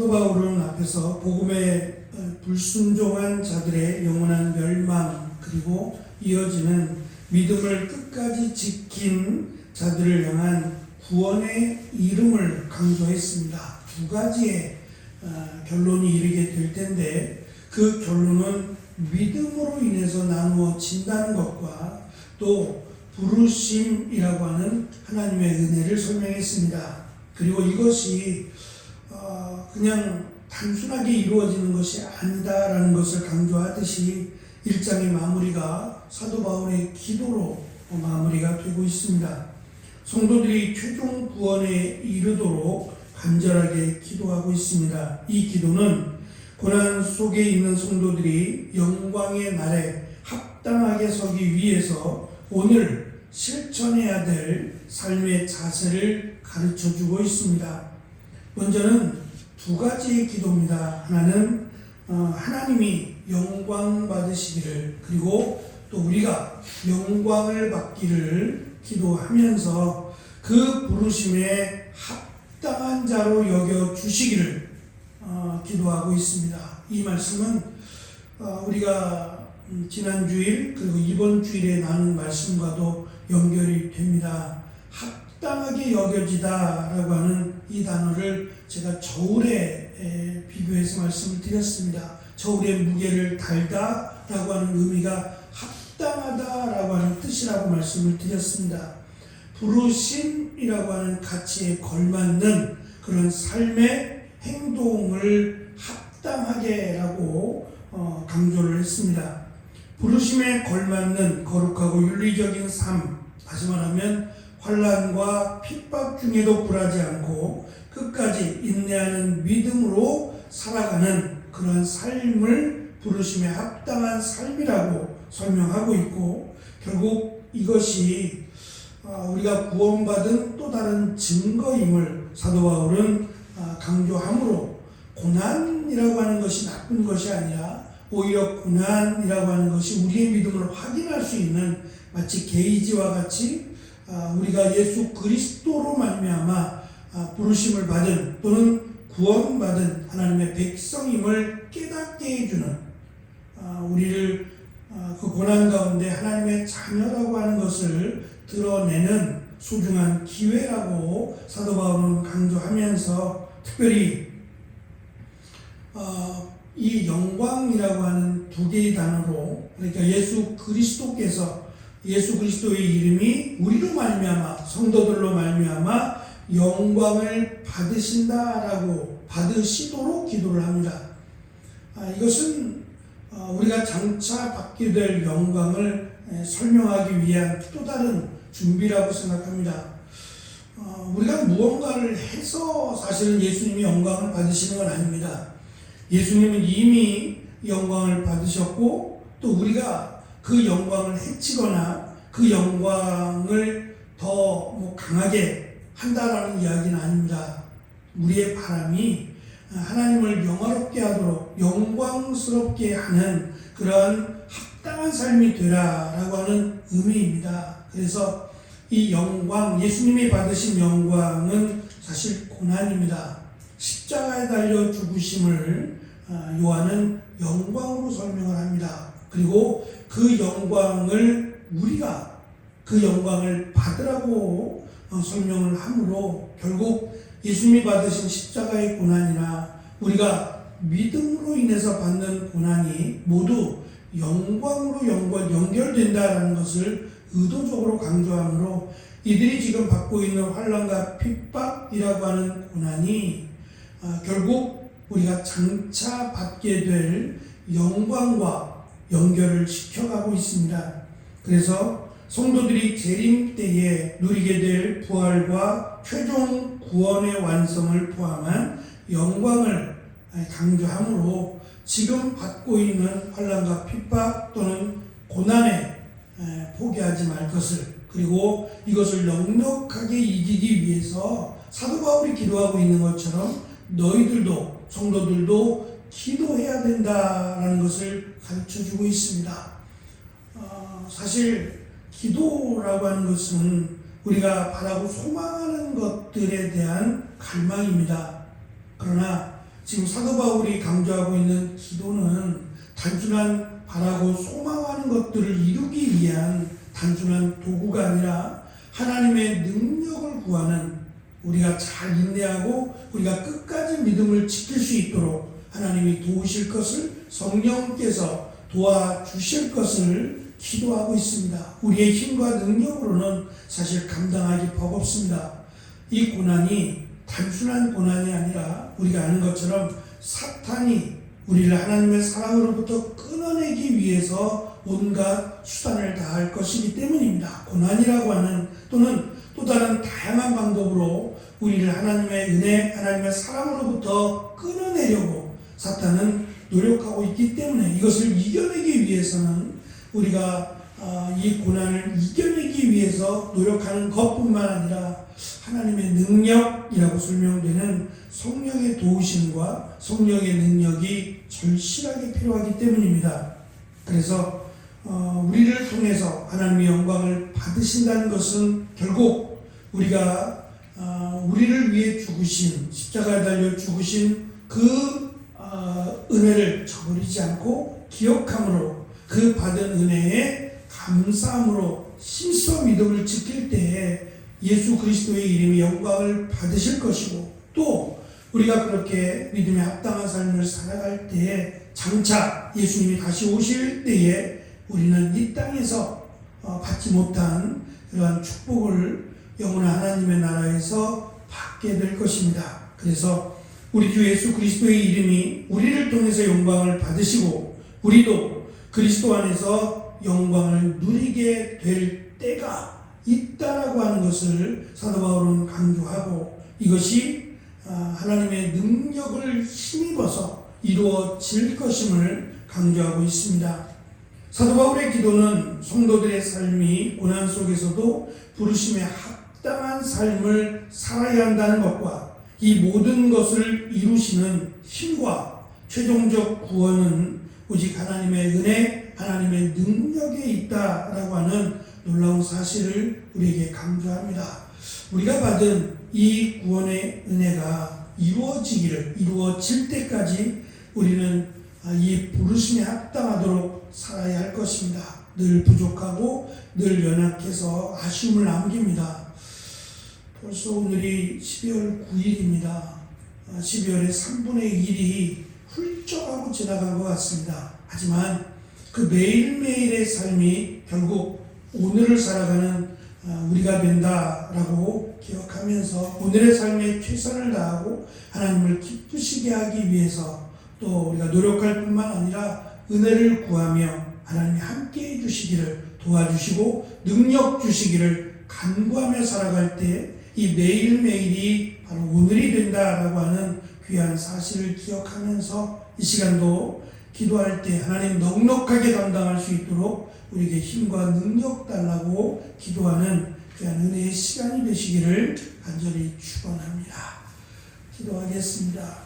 사도 바울은 앞에서 복음에 불순종한 자들의 영원한 멸망, 그리고 이어지는 믿음을 끝까지 지킨 자들을 향한 구원의 이름을 강조했습니다. 두 가지의 결론이 이르게 될 텐데, 그 결론은 믿음으로 인해서 나누어진다는 것과 또 부르심이라고 하는 하나님의 은혜를 설명했습니다. 그리고 이것이 그냥 단순하게 이루어지는 것이 아니다라는 것을 강조하듯이 1장의 마무리가 사도 바울의 기도로 마무리가 되고 있습니다. 성도들이 최종 구원에 이르도록 간절하게 기도하고 있습니다. 이 기도는 고난 속에 있는 성도들이 영광의 날에 합당하게 서기 위해서 오늘 실천해야 될 삶의 자세를 가르쳐주고 있습니다. 먼저는 두 가지의 기도입니다. 하나는 하나님이 영광 받으시기를, 그리고 또 우리가 영광을 받기를 기도하면서 그 부르심에 합당한 자로 여겨주시기를 기도하고 있습니다. 이 말씀은 우리가 지난 주일 그리고 이번 주일에 나눈 말씀과도 연결이 됩니다. 합당하게 여겨지다라고 하는 이 단어를 제가 저울에 비교해서 말씀을 드렸습니다. 저울의 무게를 달다라고 하는 의미가 합당하다라고 하는 뜻이라고 말씀을 드렸습니다. 부르심이라고 하는 가치에 걸맞는 그런 삶의 행동을 합당하게라고 강조를 했습니다. 부르심에 걸맞는 거룩하고 윤리적인 삶, 다시 말하면 환난과 핍박 중에도 굴하지 않고 끝까지 인내하는 믿음으로 살아가는 그런 삶을 부르심에 합당한 삶이라고 설명하고 있고, 결국 이것이 우리가 구원받은 또 다른 증거임을 사도 바울은 강조하므로, 고난이라고 하는 것이 나쁜 것이 아니라 오히려 고난이라고 하는 것이 우리의 믿음을 확인할 수 있는, 마치 게이지와 같이 우리가 예수 그리스도로 말미암아 부르심을 받은 또는 구원받은 하나님의 백성임을 깨닫게 해주는, 우리를 그 고난 가운데 하나님의 자녀라고 하는 것을 드러내는 소중한 기회라고 사도 바울은 강조하면서, 특별히 이 영광이라고 하는 두 개의 단어로, 그러니까 예수 그리스도의 이름이 우리로 말미암아, 성도들로 말미암아 영광을 받으시도록 기도를 합니다. 이것은 우리가 장차 받게 될 영광을 설명하기 위한 또 다른 준비라고 생각합니다. 우리가 무언가를 해서 사실은 예수님이 영광을 받으시는 건 아닙니다. 예수님은 이미 영광을 받으셨고, 또 우리가 그 영광을 해치거나 그 영광을 더 강하게 한다라는 이야기는 아닙니다. 우리의 바람이 하나님을 영화롭게 하도록 영광스럽게 하는 그러한 합당한 삶이 되라라고 하는 의미입니다. 그래서 이 영광, 예수님이 받으신 영광은 사실 고난입니다. 십자가에 달려 죽으심을 요한은 영광으로 설명을 합니다. 그리고 그 영광을 우리가 그 영광을 받으라고 설명을 하므로, 결국 예수님이 받으신 십자가의 고난이나 우리가 믿음으로 인해서 받는 고난이 모두 영광으로 연결된다라는 것을 의도적으로 강조하므로, 이들이 지금 받고 있는 환난과 핍박이라고 하는 고난이 결국 우리가 장차 받게 될 영광과 연결을 시켜가고 있습니다. 그래서 성도들이 재림 때에 누리게 될 부활과 최종 구원의 완성을 포함한 영광을 강조하므로, 지금 받고 있는 환난과 핍박 또는 고난에 포기하지 말 것을, 그리고 이것을 넉넉하게 이기기 위해서 사도 바울이 기도하고 있는 것처럼 너희들도, 성도들도 기도해야 된다라는 것을 가르쳐주고 있습니다. 사실 기도라고 하는 것은 우리가 바라고 소망하는 것들에 대한 갈망입니다. 그러나 지금 사도 바울이 강조하고 있는 기도는 단순한 바라고 소망하는 것들을 이루기 위한 단순한 도구가 아니라 하나님의 능력을 구하는, 우리가 잘 인내하고 우리가 끝까지 믿음을 지킬 수 있도록 하나님이 도우실 것을, 성령께서 도와주실 것을 기도하고 있습니다. 우리의 힘과 능력으로는 사실 감당하기 버겁습니다. 이 고난이 단순한 고난이 아니라 우리가 아는 것처럼 사탄이 우리를 하나님의 사랑으로부터 끊어내기 위해서 온갖 수단을 다할 것이기 때문입니다. 고난이라고 하는, 또는 또 다른 다양한 방법으로 우리를 하나님의 은혜, 하나님의 사랑으로부터 끊어내려고 사탄은 노력하고 있기 때문에 이것을 이겨내기 위해서는 우리가 이 고난을 이겨내기 위해서 노력하는 것뿐만 아니라 하나님의 능력이라고 설명되는 성령의 도우심과 성령의 능력이 절실하게 필요하기 때문입니다. 그래서 우리를 통해서 하나님의 영광을 받으신다는 것은 결국 우리가 우리를 위해 죽으신, 십자가에 달려 죽으신 그 은혜를 저버리지 않고 기억함으로, 그 받은 은혜에 감사함으로 심써 믿음을 지킬 때에 예수 그리스도의 이름이 영광을 받으실 것이고, 또 우리가 그렇게 믿음에 합당한 삶을 살아갈 때에 장차 예수님이 다시 오실 때에 우리는 이 땅에서 받지 못한 그러한 축복을 영원한 하나님의 나라에서 받게 될 것입니다. 그래서 우리 주 예수 그리스도의 이름이 우리를 통해서 영광을 받으시고 우리도 그리스도 안에서 영광을 누리게 될 때가 있다라고 하는 것을 사도 바울은 강조하고, 이것이 하나님의 능력을 힘입어서 이루어질 것임을 강조하고 있습니다. 사도 바울의 기도는 성도들의 삶이 고난 속에서도 부르심에 합당한 삶을 살아야 한다는 것과, 이 모든 것을 이루시는 힘과 최종적 구원은 오직 하나님의 은혜, 하나님의 능력에 있다라고 하는 놀라운 사실을 우리에게 강조합니다. 우리가 받은 이 구원의 은혜가 이루어질 때까지 우리는 이 부르심에 합당하도록 살아야 할 것입니다. 늘 부족하고 늘 연약해서 아쉬움을 남깁니다. 벌써 오늘이 12월 9일입니다. 12월의 3분의 1이 훌쩍하고 지나간 것 같습니다. 하지만 그 매일매일의 삶이 결국 오늘을 살아가는 우리가 된다라고 기억하면서 오늘의 삶에 최선을 다하고 하나님을 기쁘시게 하기 위해서 또 우리가 노력할 뿐만 아니라 은혜를 구하며 하나님이 함께 해주시기를, 도와주시고 능력 주시기를 간구하며 살아갈 때 이 매일매일이 바로 오늘이 된다라고 하는 귀한 사실을 기억하면서 이 시간도 기도할 때 하나님 넉넉하게 감당할 수 있도록 우리에게 힘과 능력 달라고 기도하는 귀한 은혜의 시간이 되시기를 간절히 축원합니다. 기도하겠습니다.